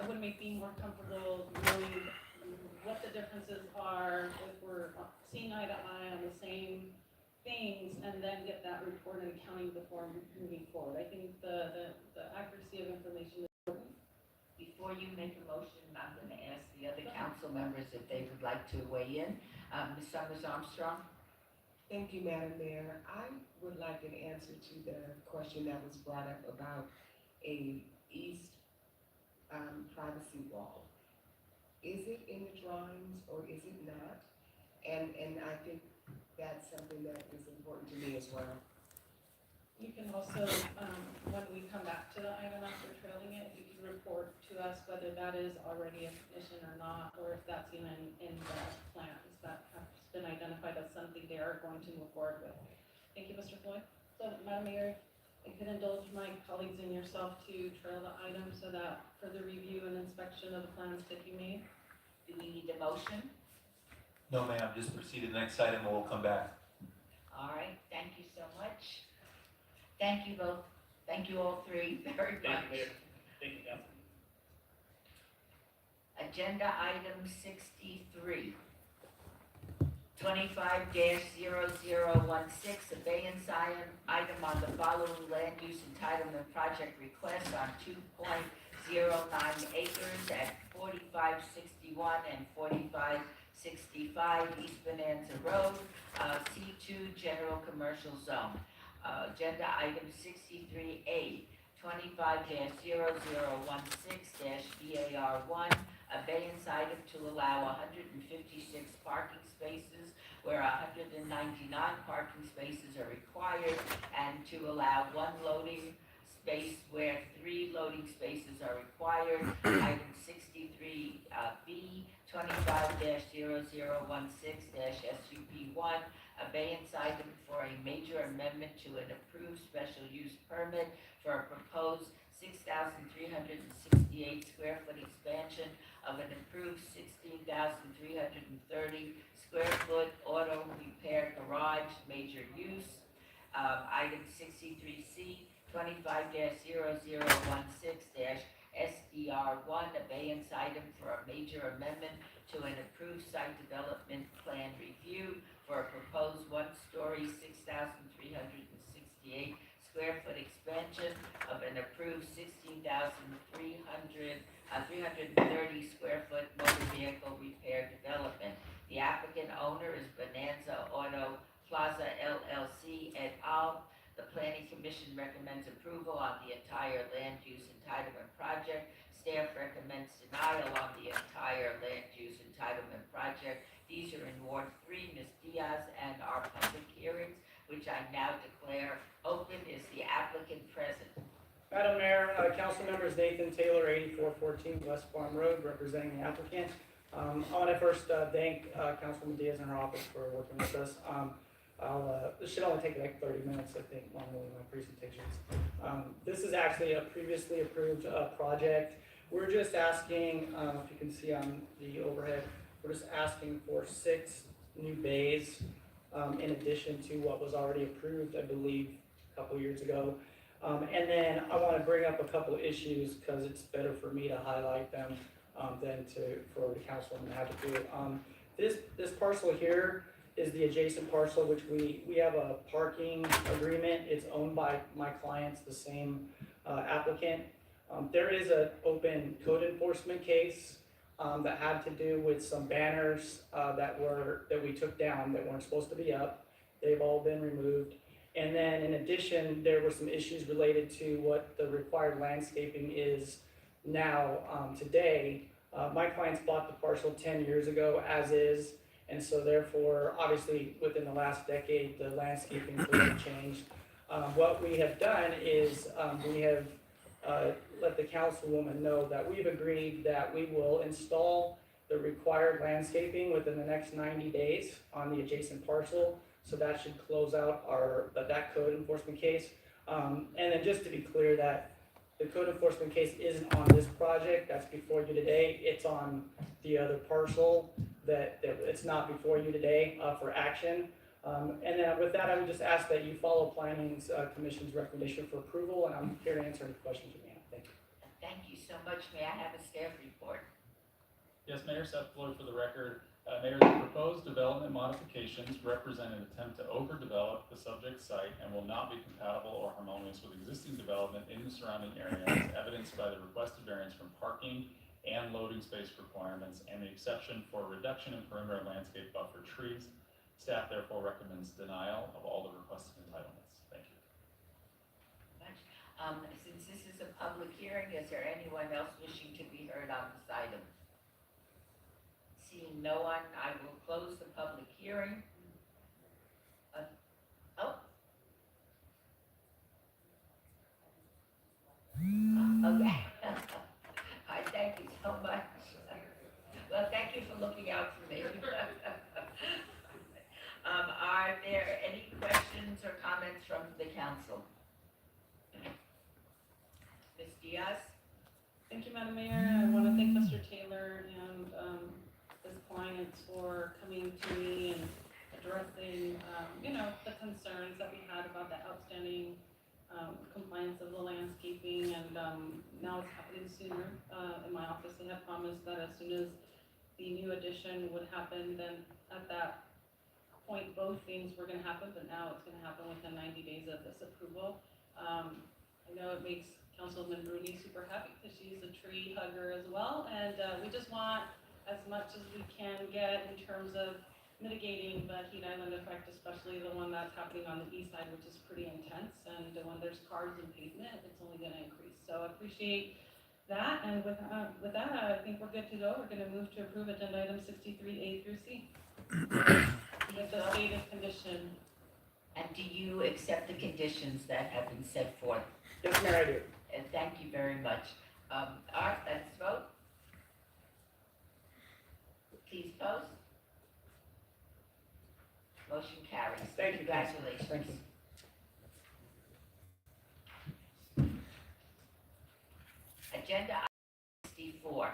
it would make me more comfortable knowing what the differences are if we're seeing eye to eye on the same things, and then get that report and accounting before moving forward. I think the accuracy of information is important. Before you make a motion, I'm going to ask the other council members if they would like to weigh in. Ms. Summers Armstrong? Thank you, Madam Mayor. I would like an answer to the question that was brought up about a east privacy wall. Is it in the drawings or is it not? And I think that's something that is important to me as well. You can also, when we come back to the item after trailing it, you can report to us whether that is already a condition or not, or if that's even in the plans that have been identified as something they are going to move forward with. Thank you, Mr. Floyd. So, Madam Mayor, I could indulge my colleagues and yourself to trail the item so that further review and inspection of the plans could be made. Do we need a motion? No, ma'am, just proceed to the next item and we'll come back. All right, thank you so much. Thank you both. Thank you all three very much. Thank you, Mayor. Thank you, Council. Agenda item 63. 25-0016, abeyance item on the following land use entitlement project request on 2.09 acres at 4561 and 4565 East Bonanza Road, C2 General Commercial Zone. Agenda item 63A, 25-0016-BAR1, abeyance item to allow 156 parking spaces where 199 parking spaces are required, and to allow one loading space where 3 loading spaces are required. Item 63B, 25-0016-SUP1, abeyance item for a major amendment to an approved special use permit for a proposed 6,368 square foot expansion of an approved 16,330 square foot auto repair garage, major use. Item 63C, 25-0016-SDR1, abeyance item for a major amendment to an approved site development plan review for a proposed one-story 6,368 square foot expansion of an approved 330 square foot motor vehicle repair development. The applicant owner is Bonanza Auto Plaza LLC et al. The Planning Commission recommends approval on the entire land use entitlement project. Staff recommends denial on the entire land use entitlement project. These are in Ward 3, Ms. Diaz, and our public hearings, which I now declare open. Is the applicant present? Madam Mayor, council members Nathan Taylor, 8414 West Farm Road, representing the applicant. I want to first thank Councilwoman Diaz and her office for working with us. This should only take like 30 minutes, I think, normally in my presentations. This is actually a previously approved project. We're just asking, if you can see on the overhead, we're just asking for 6 new bays in addition to what was already approved, I believe, a couple years ago. And then I want to bring up a couple of issues because it's better for me to highlight them than for the councilman to have to do it. This parcel here is the adjacent parcel, which we have a parking agreement. It's owned by my clients, the same applicant. There is an open code enforcement case that had to do with some banners that we took down that weren't supposed to be up. They've all been removed. And then in addition, there were some issues related to what the required landscaping is now today. My clients bought the parcel 10 years ago as is, and so therefore, obviously, within the last decade, the landscaping clearly changed. What we have done is we have let the councilwoman know that we've agreed that we will install the required landscaping within the next 90 days on the adjacent parcel. So that should close out that code enforcement case. And then just to be clear that the code enforcement case isn't on this project that's before you today. It's on the other parcel that it's not before you today for action. And then with that, I would just ask that you follow Planning Commission's recommendation for approval, and I'm here to answer any questions you may have. Thank you. Thank you so much. May I have a staff report? Yes, Mayor Seth Fuller for the record. Mayor, the proposed development modifications represent an attempt to overdevelop the subject site and will not be compatible or harmonious with existing development in the surrounding area, as evidenced by the requested variance from parking and loading space requirements and the exception for reduction in perimeter landscape buffer trees. Staff therefore recommends denial of all the requested entitlements. Thank you. Since this is a public hearing, is there anyone else wishing to be heard on this item? Seeing no one, I will close the public hearing. Okay. I thank you so much. Well, thank you for looking out for me. Are there any questions or comments from the council? Ms. Diaz? Thank you, Madam Mayor. I want to thank Mr. Taylor and his clients for coming to me and addressing, the concerns that we had about the outstanding compliance of the landscaping, and now it's happening sooner. In my office, they had promised that as soon as the new addition would happen, then at that point, both things were going to happen, but now it's going to happen within 90 days of this approval. I know it makes Councilman Bruni super happy because she's a tree hugger as well, and we just want as much as we can get in terms of mitigating the heat island effect, especially the one that's happening on the east side, which is pretty intense, and when there's cars and pavement, it's only going to increase. So I appreciate that, and with that, I think we're good to go. We're going to move to approve agenda item 63A through C. With the stated condition. And do you accept the conditions that have been set forth? Yes, Mayor, I do. And thank you very much. All right, let's vote. Please post. Motion carries. Thank you, Council. Congratulations. Thank you. Agenda item 64,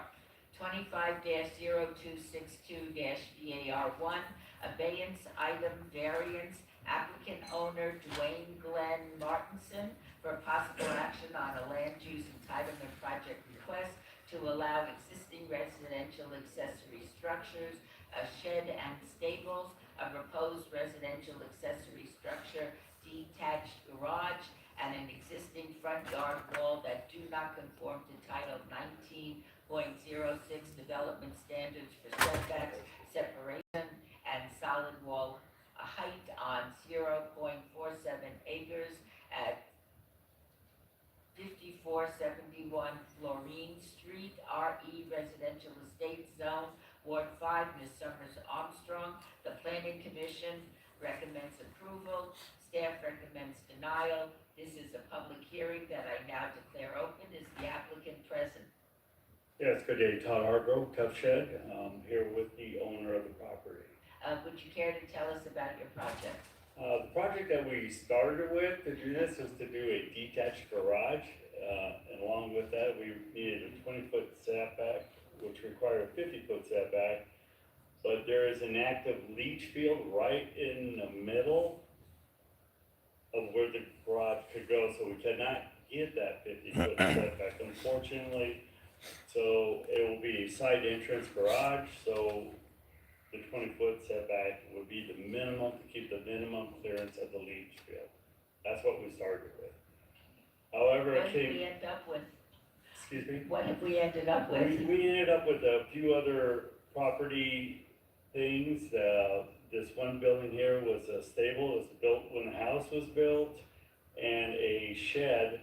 25-0262-VAR1, abeyance item variance, applicant owner Dwayne Glenn Martinson for possible action on a land use entitlement project request to allow existing residential accessory structures, a shed and stables, a proposed residential accessory structure, detached garage, and an existing front yard wall that do not conform to Title 19.06 Development Standards for setbacks, separation, and solid wall height on 0.47 acres at 5471 Florine Street, RE Residential Estate Zone, Ward 5, Ms. Summers Armstrong. The Planning Commission recommends approval. Staff recommends denial. This is a public hearing that I now declare open. Is the applicant present? Yes, good day, Todd Hargrove, Tough Shed, here with the owner of the property. Would you care to tell us about your project? The project that we started with to do this was to do a detached garage, and along with that, we needed a 20-foot setback, which required a 50-foot setback, but there is an active leach field right in the middle of where the garage could go, so we cannot get that 50-foot setback, unfortunately. So it will be a side entrance garage, so the 20-foot setback would be the minimum to keep the minimum clearance of the leach field. That's what we started with. However, What it did we came, end up with? excuse me? What have we ended up with? We ended up with a few other property things. This one building here was a stable, it was built when the house was built, and a shed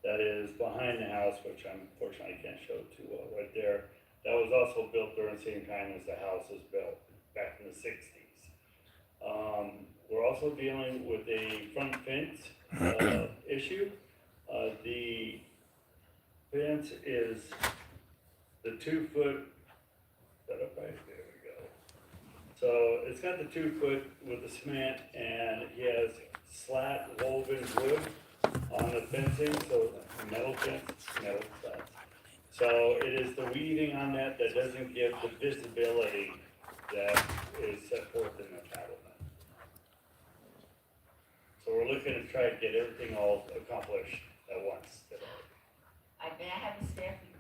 that is behind the house, which unfortunately I can't show too well right there. That was also built during the same time as the house was built, back in the 60s. We're also dealing with a front fence issue. The fence is the 2-foot, set up right there we go. So it's got the 2-foot with the cement, and he has slat woven wood on the fencing, so metal fence, metal slats. So it is the weaving on that that doesn't give the visibility that is set forth in the entitlement. So we're looking to try to get everything all accomplished at once today. May I have a staff report?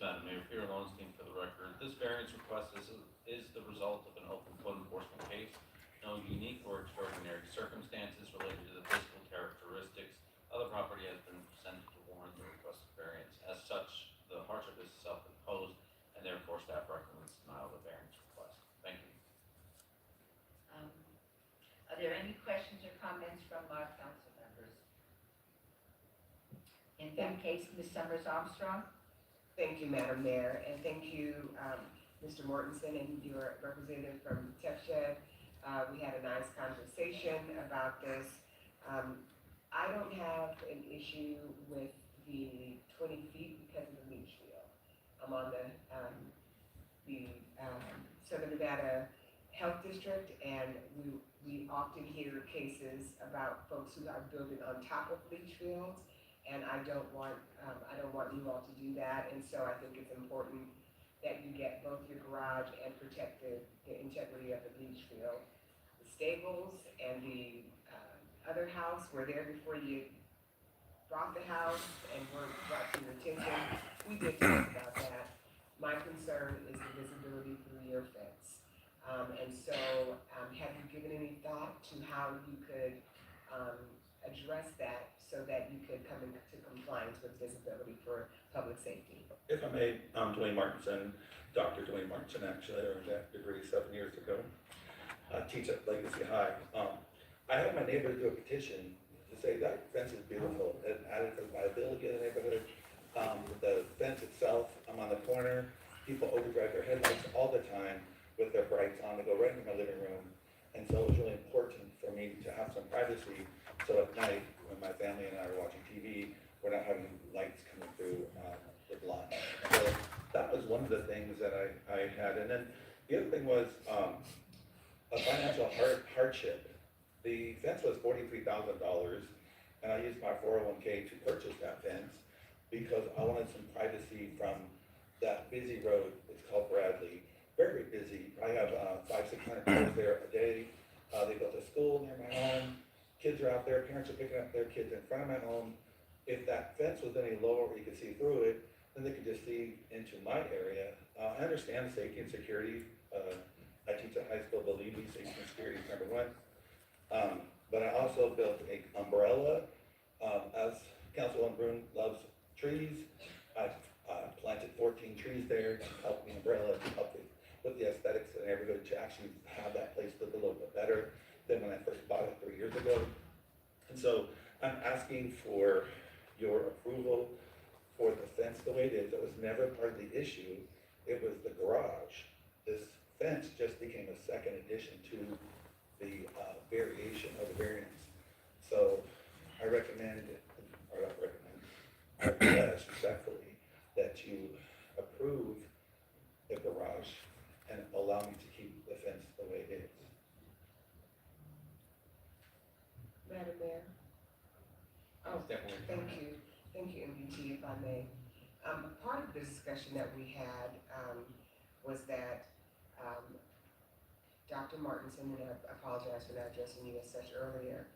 Madam Mayor, Peter Lowenstein for the record. This variance request is the result of an open code enforcement case. No unique or extraordinary circumstances related to the physical characteristics of the property has been presented to warrant the requested variance. As such, the hardship is self-imposed, and therefore staff recommends denial of the variance request. Thank you. Are there any questions or comments from our council members? In that case, Ms. Summers Armstrong? Thank you, Madam Mayor, and thank you, Mr. Mortensen and your representative from Tech Shed. We had a nice conversation about this. I don't have an issue with the 20 feet because of the leach field. I'm on the Southern Nevada Health District, and we often hear cases about folks who are building on top of leach fields. And I don't want you all to do that, and so I think it's important that you get both your garage and protect the integrity of the leach field. The stables and the other house were there before you bought the house and were brought to your attention. We did talk about that. My concern is the visibility through your fence. And so have you given any thought to how you could address that so that you could come into compliance with visibility for public safety? If I may, I'm Dwayne Martinson, Dr. Dwayne Martinson, actually. I earned that degree 7 years ago. I teach at Legacy High. I had my neighbor do a petition to say that fence is beautiful and added for liability in the neighborhood. The fence itself, I'm on the corner, people overdrive their headlights all the time with their brights on. They go right into my living room. And so it was really important for me to have some privacy. So at night, when my family and I are watching TV, we're not having lights coming through the blind. So that was one of the things that I had. And then the other thing was a financial hardship. The fence was $43,000, and I used my 401k to purchase that fence because I wanted some privacy from that busy road. It's called Bradley. Very busy. I have 500-600 cars there a day. They built a school near my home. Kids are out there. Parents are picking up their kids in front of my home. If that fence was any lower where you could see through it, then they could just see into my area. I understand safety and security. I teach at high school, believe me, safety and security is number one. But I also built an umbrella. As Councilwoman Brune loves trees, I planted 14 trees there to help the umbrella, to help with the aesthetics of the neighborhood, to actually have that place look a little bit better than when I first bought it 3 years ago. And so I'm asking for your approval for the fence the way it is. It was never part of the issue. It was the garage. This fence just became a second addition to the variation of the variance. So I recommend, or not recommend, I request respectfully that you approve the garage and allow me to keep the fence the way it is. Madam Mayor? Oh, Definitely. Thank you, MDT, if I may. Part of the discussion that we had was that Dr. Martinson, and I apologize for not addressing you as such earlier,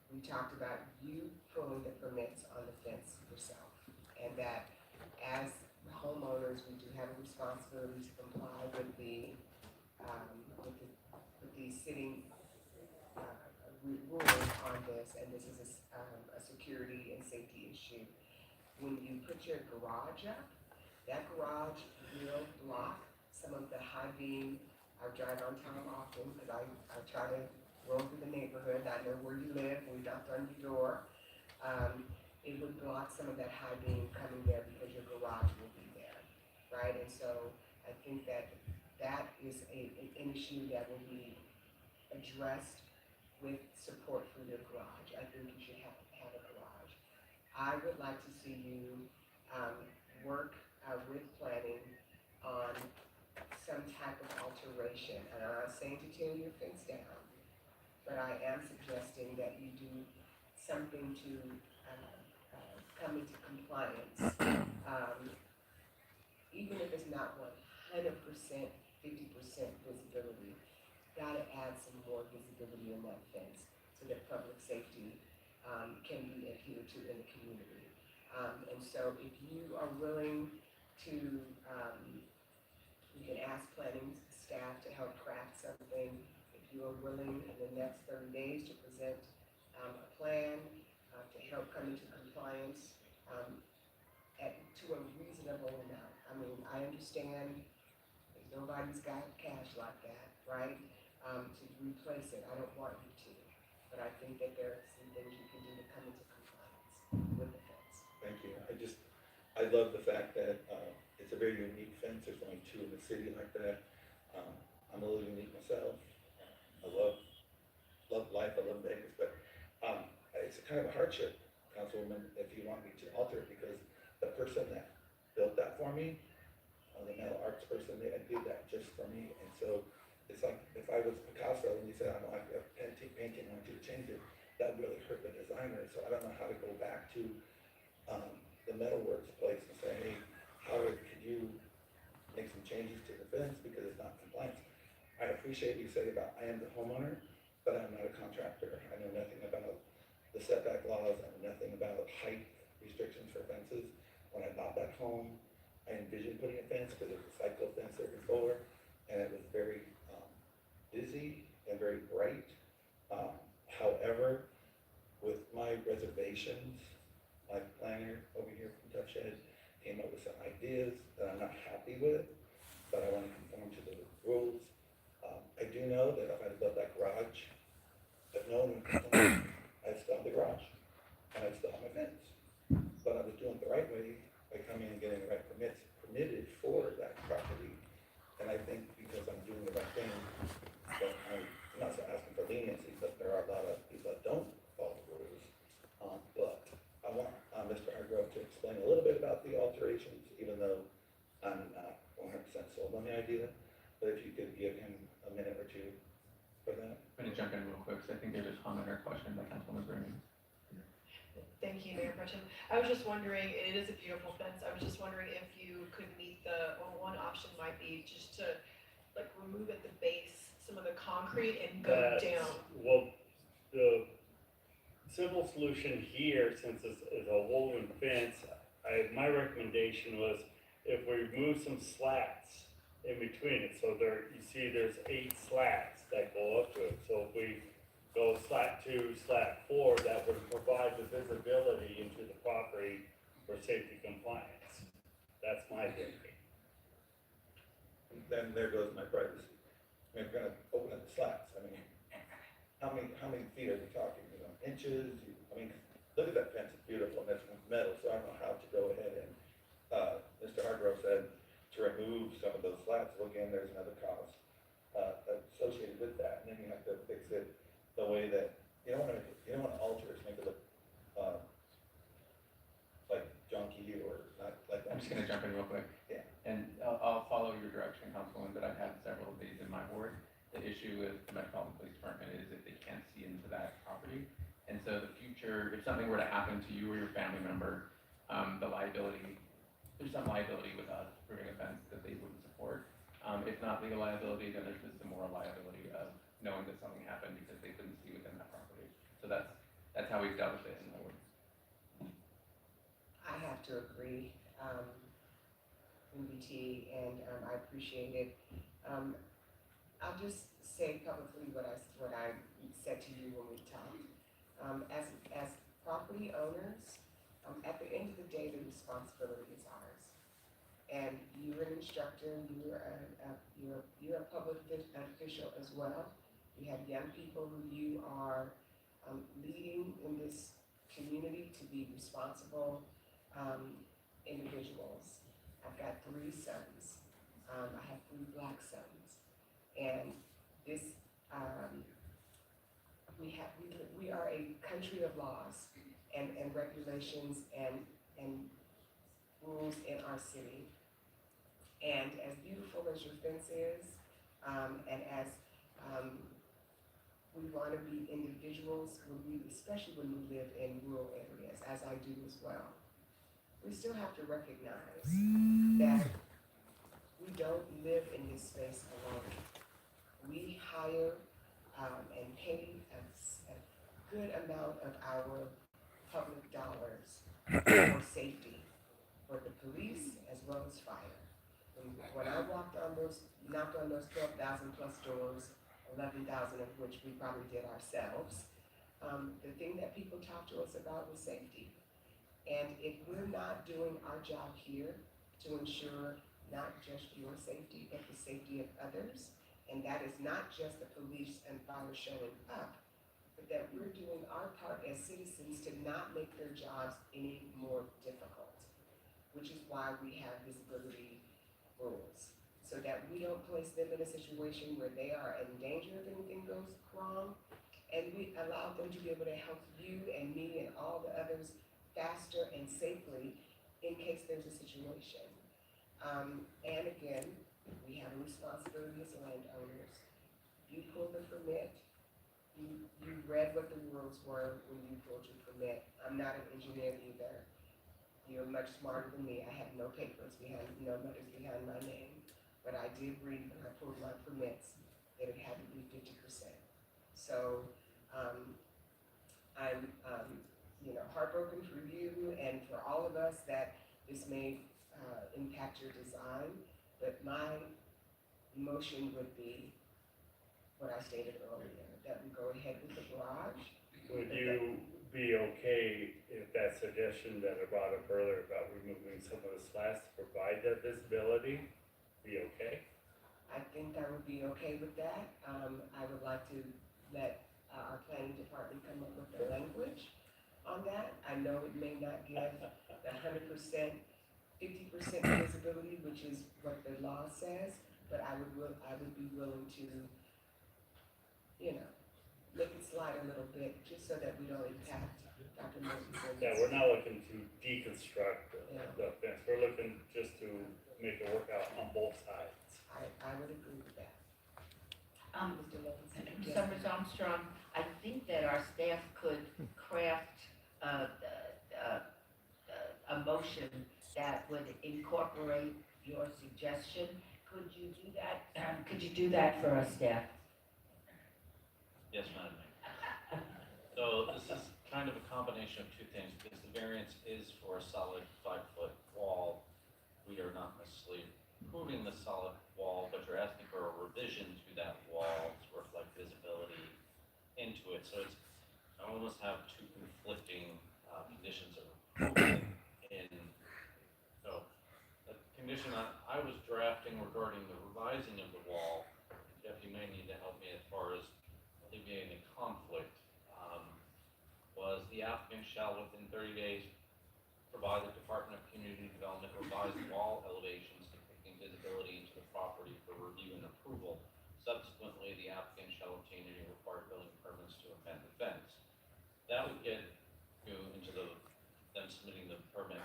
we talked about you pulling the permits on the fence yourself, and that as homeowners, we do have a responsibility to comply with the sitting ruling on this, and this is a security and safety issue. When you put your garage up, that garage will block some of the high beam. I drive on town often because I try to roam through the neighborhood. I know where you live. We knocked on your door. It would block some of that high beam coming there because your garage will be there, right? And so I think that is an issue that will be addressed with support for your garage. I think you should have a garage. I would like to see you work with planning on some type of alteration. And I'm not saying to tear your fence down, but I am suggesting that you do something to come into compliance. Even if it's not 100%, 50% visibility, gotta add some more visibility in that fence so that public safety can be adhered to in the community. And so if you are willing to, we can ask planning staff to help craft something. If you are willing in the next 30 days to present a plan to help come into compliance to a reasonable amount. I mean, I understand nobody's got cash like that, right? To replace it, I don't want you to, but I think that there are some things you can do to come into compliance with the fence. Thank you. I love the fact that, it's a very unique fence. There's only 2 in the city like that. I'm a little unique myself. I love life. I love Vegas, but, it's kind of a hardship, Councilwoman, if you want me to alter it, because the person that built that for me, the metal arts person, they did that just for me. And so it's like, if I was Picasso and you said, I don't like a painting, I want you to change it, that really hurt the designer. So I don't know how to go back to, the metalworks place and say, hey, Howard, could you make some changes to the fence because it's not compliant? I appreciate you saying about I am the homeowner, but I'm not a contractor. I know nothing about the setback laws. I know nothing about height restrictions for fences. When I bought that home, I envisioned putting a fence because it was a cycle fence there before, and it was very busy and very bright. However, with my reservations, my planner over here from Tough Shed came up with some ideas that I'm not happy with, but I want to conform to the rules. I do know that if I built that garage, if no one would complain, I'd still have the garage, and I'd still have my fence. But I was doing it the right way by coming and getting the right permitted for that property. And I think because I'm doing the right thing, that I'm not so asking for leniency, but there are a lot of people that don't follow the rules. But I want Mr. Hargrove to explain a little bit about the alterations, even though I'm not 100% sold on the idea. But if you could give him a minute or two for that. I'm gonna jump in real quick, because I think there's a comment or question that Councilwoman Green. Thank you, Mayor Pro Tem. I was just wondering, it is a beautiful fence, I was just wondering if you could meet one option might be just to, like, remove at the base some of the concrete and go down. Well, the simple solution here, since it's a woven fence, my recommendation was if we remove some slats in between it, so you see there's 8 slats that go up to it, so if we go slat 2, slat 4, that would provide the visibility into the property for safety compliance. That's my thinking. And then there goes my privacy. I mean, if we're gonna open up the slats, I mean, how many feet are we talking, inches? I mean, look at that fence, it's beautiful, and it's metal, so I don't know how to go ahead and, Mr. Hargrove said to remove some of those slats. Well, again, there's another cost, associated with that, and then you have to fix it the way that, you don't wanna alter it, make it look, like junky or not like that. I'm just gonna jump in real quick. Yeah. And I'll follow your direction, Councilwoman, but I've had several of these in my ward. The issue with the Metropolitan Police Department is that they can't see into that property. And so the future, if something were to happen to you or your family member, the liability, there's some liability with us for an offense that they wouldn't support. If not legal liability, then there's just the moral liability of knowing that something happened because they couldn't see within that property. So that's how we've dealt with it in the ward. I have to agree, MBT, and I appreciate it. I'll just say publicly what I said to you when we talked. As property owners, at the end of the day, the responsibility is ours. And you're an instructor, you're a public official as well. You have young people who you are leading in this community to be responsible individuals. I've got 3 sons. I have 3 black sons, and this we are a country of laws and regulations and rules in our city. And as beautiful as your fence is, and as we want to be individuals, especially when we live in rural areas, as I do as well, we still have to recognize that we don't live in this space alone. We hire and pay a good amount of our public dollars for safety, for the police as well as fire. When I knocked on those 12,000 plus doors, 11,000 of which we probably did ourselves, the thing that people talked to us about was safety. And if we're not doing our job here to ensure not just your safety, but the safety of others, and that is not just the police and fire showing up, but that we're doing our part as citizens to not make their jobs any more difficult, which is why we have visibility rules, so that we don't place them in a situation where they are in danger if anything goes wrong, and we allow them to be able to help you and me and all the others faster and safely in case there's a situation. And again, we have a responsibility as landowners. You pulled the permit, you read what the rules were when you pulled your permit. I'm not an engineer either. You're much smarter than me. I have no letters behind my name. But I did read when I pulled my permits that it had to be 50%. So I'm heartbroken for you and for all of us that this may impact your design. But my motion would be what I stated earlier, that we go ahead with the garage. Would you be okay if that suggestion that I brought up earlier about removing some of the slats to provide that visibility, be okay? I think I would be okay with that. I would like to let our planning department come up with the language on that. I know it may not give the 100%, 50% visibility, which is what the law says, but I would be willing to, make it slide a little bit, just so that we don't impact Dr. Mortensen. Yeah, we're not looking to deconstruct Yeah. the fence, we're looking just to make it work out on both sides. I would agree with that. Mr. Levinson? Yes. Summers Armstrong, I think that our staff could craft a motion that would incorporate your suggestion. Could you do that? Could you do that for our staff? Yes, Madam Mayor. So this is kind of a combination of two things, because the variance is for a solid 5-foot wall. We are not necessarily approving the solid wall, but you're asking for a revision to that wall to reflect visibility into it. So I almost have two conflicting conditions of approval in. So the condition I was drafting regarding the revising of the wall, Jeff, you may need to help me as far as alleviating the conflict, was the applicant shall within 30 days provide the Department of Community Development revised wall elevations depicting visibility into the property for review and approval. Subsequently, the applicant shall obtain any required building permits to amend the fence. That would get you into them submitting the permit,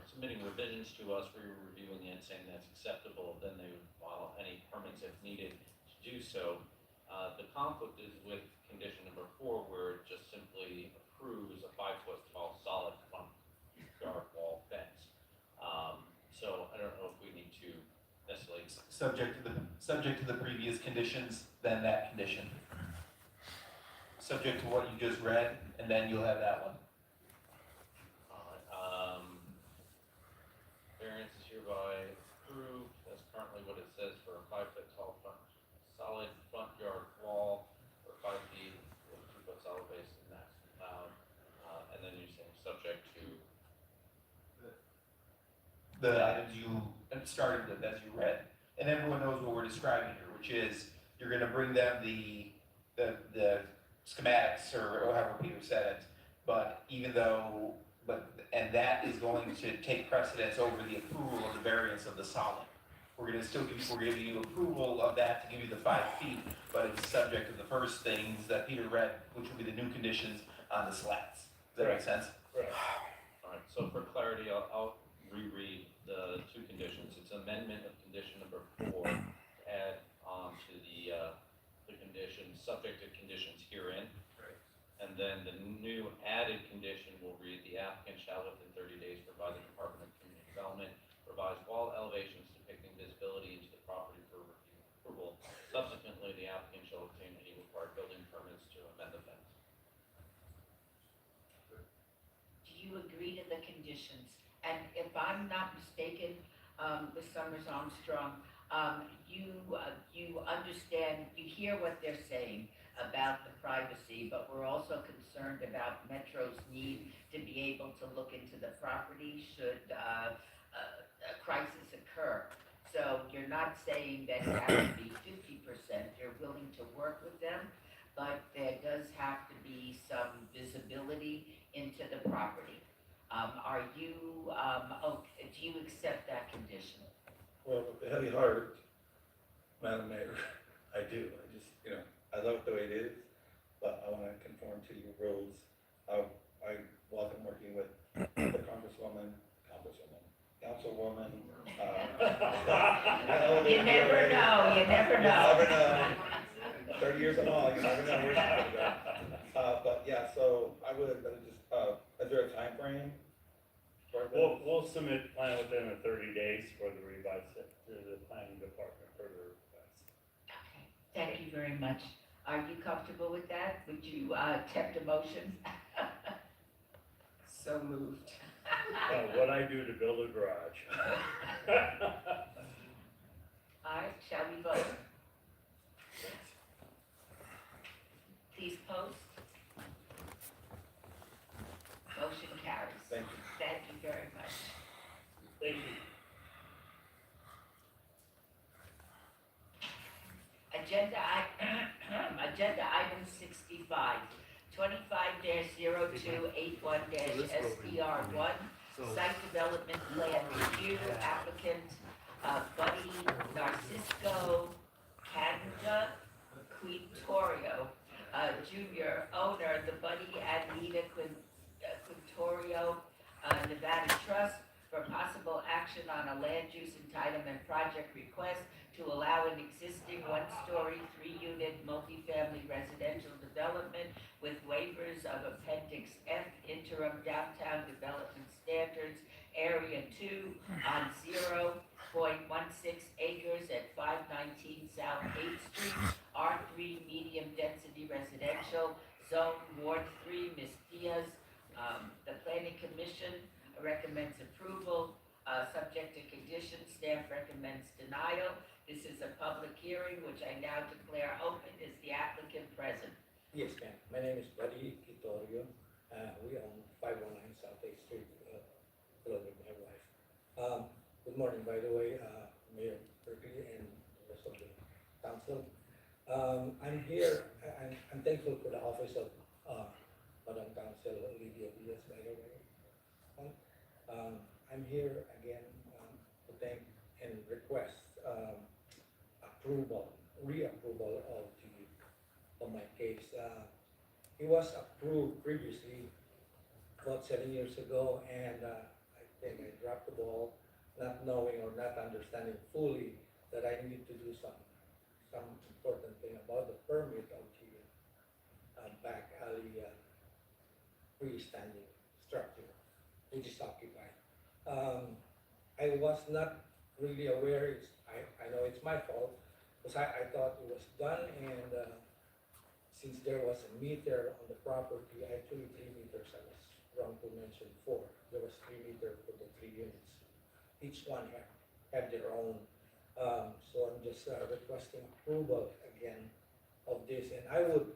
submitting revisions to us, we were reviewing it, saying that's acceptable, then they would file any permits if needed to do so. The conflict is with condition number 4, where it just simply approves a 5-foot tall solid front yard wall fence. So I don't know if we need to necessarily. Subject to the previous conditions, then that condition. Subject to what you just read, and then you'll have that one. Variance is hereby approved, that's currently what it says for a 5-foot tall solid front yard wall, or 5 feet with 2-foot solid base and maximum allowed. And then you're saying subject to. The items you started with as you read, and everyone knows what we're describing here, which is you're going to bring them the schematics or however Peter said it, and that is going to take precedence over the approval of the variance of the solid. We're giving you approval of that to give you the 5 feet, but it's subject to the first things that Peter read, which will be the new conditions on the slats. Does that make sense? Right. All right, so for clarity, I'll reread the 2 conditions. It's amendment of condition number 4 to add on to the conditions, subject to conditions herein. Right. And then the new added condition will read, the applicant shall within 30 days provide the Department of Community Development revised wall elevations depicting visibility into the property for review and approval. Subsequently, the applicant shall obtain any required building permits to amend the fence. Do you agree to the conditions? And if I'm not mistaken, Ms. Summers Armstrong, you understand, you hear what they're saying about the privacy, but we're also concerned about Metro's need to be able to look into the property should a crisis occur. So you're not saying that it has to be 50%, you're willing to work with them, but there does have to be some visibility into the property. Are you, do you accept that condition? Well, with a heavy heart, Madam Mayor, I do. I just, I love the way it is, but I want to conform to your rules. I welcome working with the councilwoman. You never know, you never know. You never know. 30 years and all, you never know where it's going to go. But yeah, so I would just, is there a time frame? for this? We'll submit plan within the 30 days for the revise it to the planning department for the revise. Okay, thank you very much. Are you comfortable with that? Would you accept a motion? So moved. What I do to build a garage. All right, shall we vote? Please post. Motion carries. Thank you. Thank you very much. Thank you. Agenda item 65, 25-0281-SPR1, site development plan review, applicant Buddy Narcisco Canja Quintorio, Jr., owner, the Buddy Anita Quintorio Nevada Trust, for possible action on a land use entitlement project request to allow an existing one-story, three-unit multifamily residential development with waivers of Appendix F interim downtown development standards, Area 2 on 0.16 acres at 519 South 8th Street, R3 medium-density residential, Zone Ward 3, Ms. Diaz. The Planning Commission recommends approval, subject to conditions. Staff recommends denial. This is a public hearing, which I now declare open. Is the applicant present? Yes, ma'am. My name is Buddy Quintorio. We own 519 South 8th Street, along with my wife. Good morning, by the way, Mayor Berkeley and the rest of the council. I'm here, I'm thankful for the office of Madam Council Lydia Diaz, by the way. I'm here again to thank and request reapproval of my case. It was approved previously about 7 years ago, and I think I dropped the ball, not knowing or not understanding fully that I need to do some important thing about the permit of the back alley freestanding structure, which is occupied. I was not really aware, I know it's my fault, because I thought it was done, and since there was a meter on the property, actually 3 meters, I was wrong to mention 4. There was 3 meters for the 3 units. Each one have their own. So I'm just requesting approval again of this, and I would,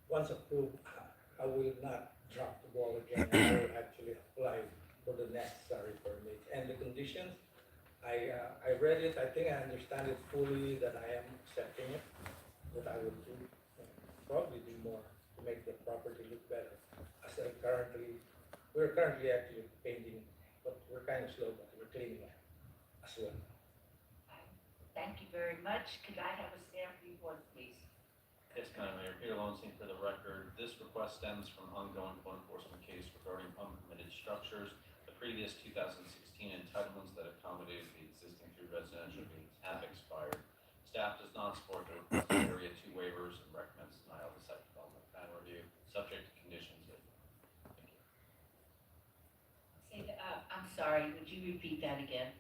once approved, I will not drop the ball again. I will actually apply for the necessary permits and the conditions. I read it. I think I understand it fully, that I am accepting it, that I will do, probably do more to make the property look better. As we're currently actually painting, but we're kind of slow, but we're cleaning it as well. Thank you very much. Could I have a staff report, please? Yes, Madam Mayor, Peter Lowenstein for the record. This request stems from ongoing code enforcement case regarding unpermitted structures. The previous 2016 entitlements that accommodated the existing 3 residential units have expired. Staff does not support the requested Area 2 waivers and recommends denial of the site development plan review, subject to conditions. Thank you. I'm sorry, would you repeat that again?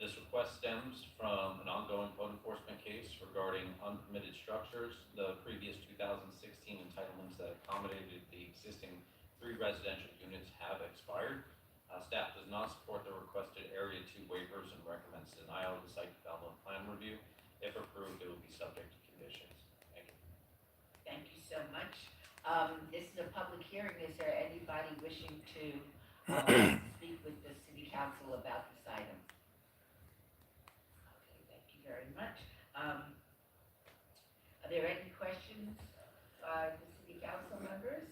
This request stems from an ongoing code enforcement case regarding unpermitted structures. The previous 2016 entitlements that accommodated the existing 3 residential units have expired. Staff does not support the requested Area 2 waivers and recommends denial of the site development plan review. If approved, it will be subject to conditions. Thank you. Thank you so much. This is a public hearing. Is there anybody wishing to speak with the city council about this item? Okay, thank you very much. Are there any questions by the city council members?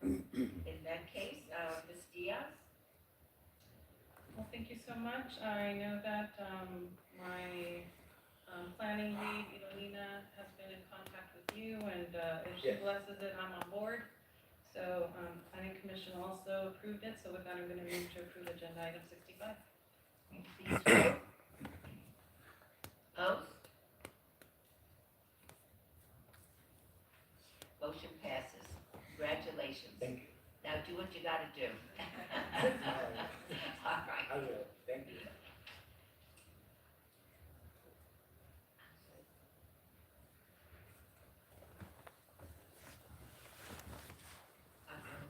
In that case, Ms. Diaz? Well, thank you so much. I know that, my, planning lead, Idolina, has been in contact with you, and, if she Yes. blesses it, I'm on board. So, planning commission also approved it, so with that, I'm gonna move to approve agenda item 65. Please vote. Opposed? Motion passes. Congratulations. Thank you. Now do what you gotta do. All right. I will, thank you.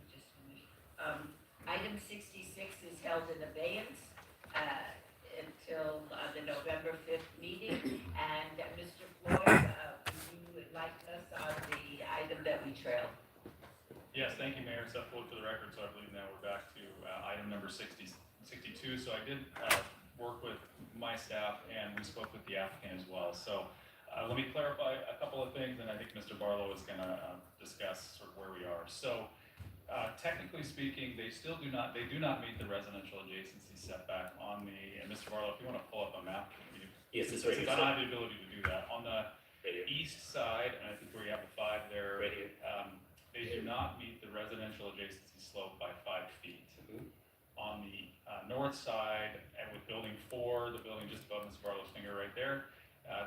Just finished. Item 66 is held in abeyance until the November 5th meeting. And Mr. Floyd, would you like us on the item that we trailed? Yes, thank you, Mayor. Step forward for the record, so I believe now we're back to item number 62. So I did work with my staff, and we spoke with the applicant as well. So let me clarify a couple of things, and I think Mr. Barlow is going to discuss sort of where we are. So technically speaking, they do not meet the residential adjacency setback on the, and Mr. Barlow, if you want to pull up a map. Yes, it's right Since here. I don't have the ability to do that. On the Right here. east side, and I think where you have the 5 there. Right here. They do not meet the residential adjacency slope by 5 feet. Mhm. On the north side, and with building 4, the building just above Mr. Barlow's finger right there,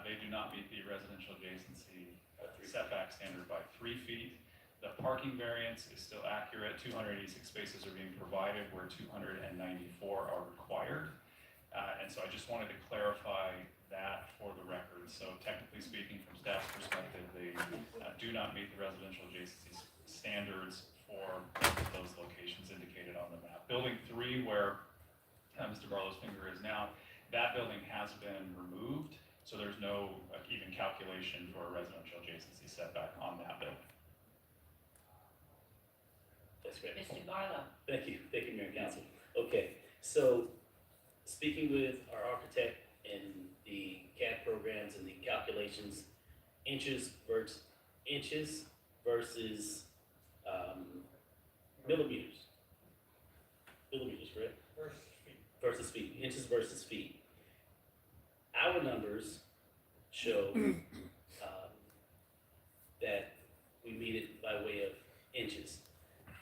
they do not meet the residential adjacency setback standard by 3 feet. The parking variance is still accurate. 286 spaces are being provided where 294 are required. And so I just wanted to clarify that for the record. So technically speaking, from staff's perspective, they do not meet the residential adjacency standards for those locations indicated on the map. Building 3, where Mr. Barlow's finger is now, that building has been removed, so there's no even calculation for a residential adjacency setback on that building. That's great. Mr. Barlow? Thank you, Mayor and Council. Okay, so speaking with our architect and the CAD programs and the calculations, inches versus millimeters. Millimeters, correct? Versus feet, inches versus feet. Our numbers show that we meet it by way of inches.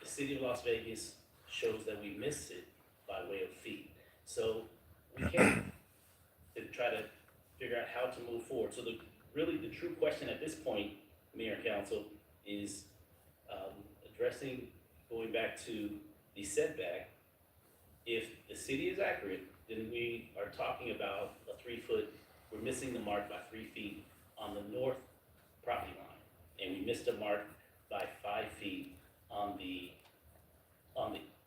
The city of Las Vegas shows that we missed it by way of feet. So we came to try to figure out how to move forward. So the true question at this point, Mayor and Council, is addressing, going back to the setback. If the city is accurate, then we are talking about a 3 foot, we're missing the mark by 3 feet on the north property line. And we missed a mark by 5 feet on the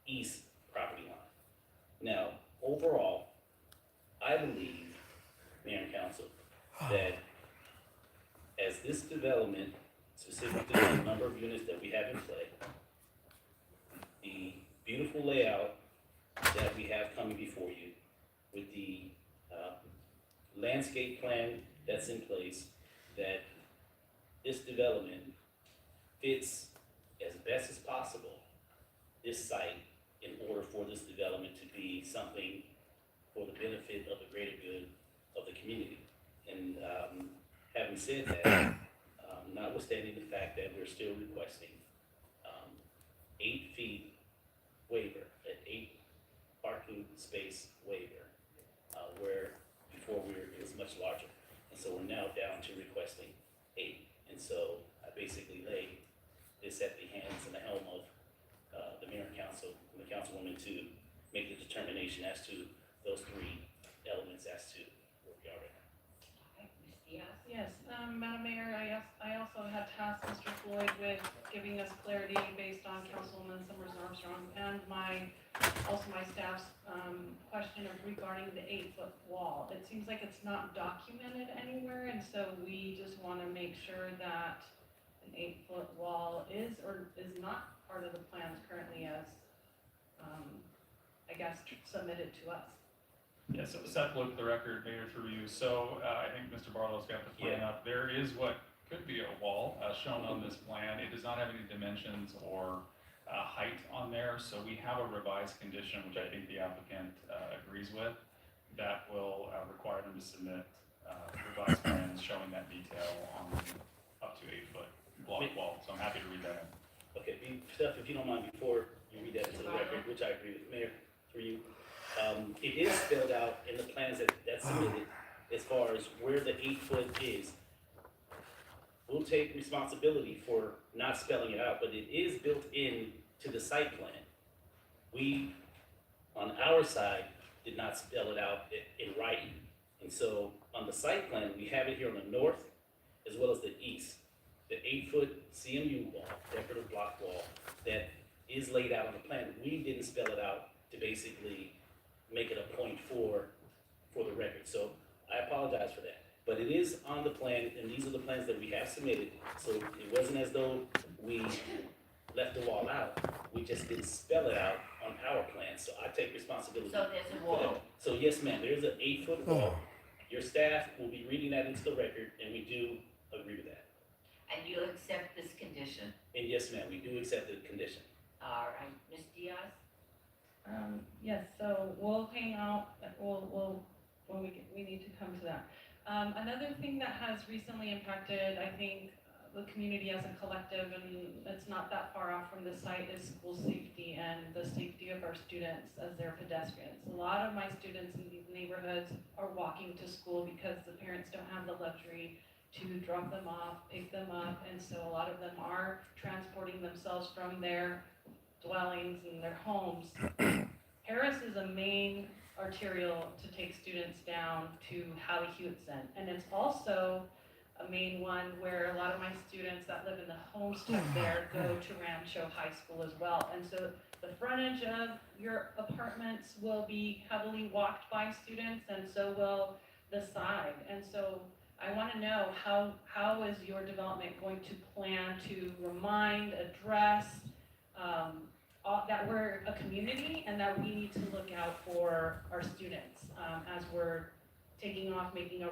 east property line. Now, overall, I believe, Mayor and Council, that as this development, specifically the number of units that we have in play, the beautiful layout that we have coming before you, with the landscape plan that's in place, that this development fits as best as possible this site in order for this development to be something for the benefit of the greater good of the community. And having said that, notwithstanding the fact that we're still requesting 8 feet waiver, an 8 parking space waiver, where before it was much larger. And so we're now down to requesting 8. And so I basically lay this at the hands and the helm of the mayor and council, and the councilwoman to make the determination as to those 3 elements as to where we are right now. Okay, Ms. Diaz? Yes, Madam Mayor, I also had tasked Mr. Floyd with giving us clarity based on Councilwoman Summers Armstrong and also my staff's, question of regarding the 8-foot wall. It seems like it's not documented anywhere, and so we just wanna make sure that an 8-foot wall is or is not part of the plans currently as, I guess, submitted to us. Yeah, so Seth looked at the record, Mayor, through you, so, I think Mr. Barlow's got the plan up. There is what could be a wall, shown on this plan. It does not have any dimensions or, height on there, so we have a revised condition, which I think the applicant, agrees with, that will, require them to submit, revised plans showing that detail on the up to 8-foot block wall, so I'm happy to read that in. Okay, Steph, if you don't mind, before you read that into the record, which I agree with, Mayor, through you, it is spelled out in the plans that's submitted as far as where the 8-foot is. We'll take responsibility for not spelling it out, but it is built in to the site plan. We, on our side, did not spell it out in writing. And so on the site plan, we have it here on the north as well as the east. The 8-foot CMU wall, decorative block wall, that is laid out on the plan. We didn't spell it out to basically make it a point for the record. So I apologize for that. But it is on the plan, and these are the plans that we have submitted. So it wasn't as though we left the wall out. We just didn't spell it out on our plan. So I take responsibility. So there's a for wall. that. So yes, ma'am, there's an 8-foot wall. Your staff will be reading that into the record, and we do agree with that. And you accept this condition? And yes, ma'am, we do accept the condition. All right, Ms. Diaz? Yes, so we'll hang out, we'll, when we need to come to that. Another thing that has recently impacted, I think, the community as a collective, and it's not that far off from the site, is school safety and the safety of our students as they're pedestrians. A lot of my students in these neighborhoods are walking to school because the parents don't have the luxury to drop them off, pick them up, and so a lot of them are transporting themselves from their dwellings and their homes. Harris is a main arterial to take students down to Howie-Hewitson, and it's also a main one where a lot of my students that live in the homestead there go to Rancho High School as well. And so the frontage of your apartments will be heavily walked by students, and so will the side. And so I want to know how is your development going to plan to remind, address, that we're a community and that we need to look out for our students as we're taking off, making a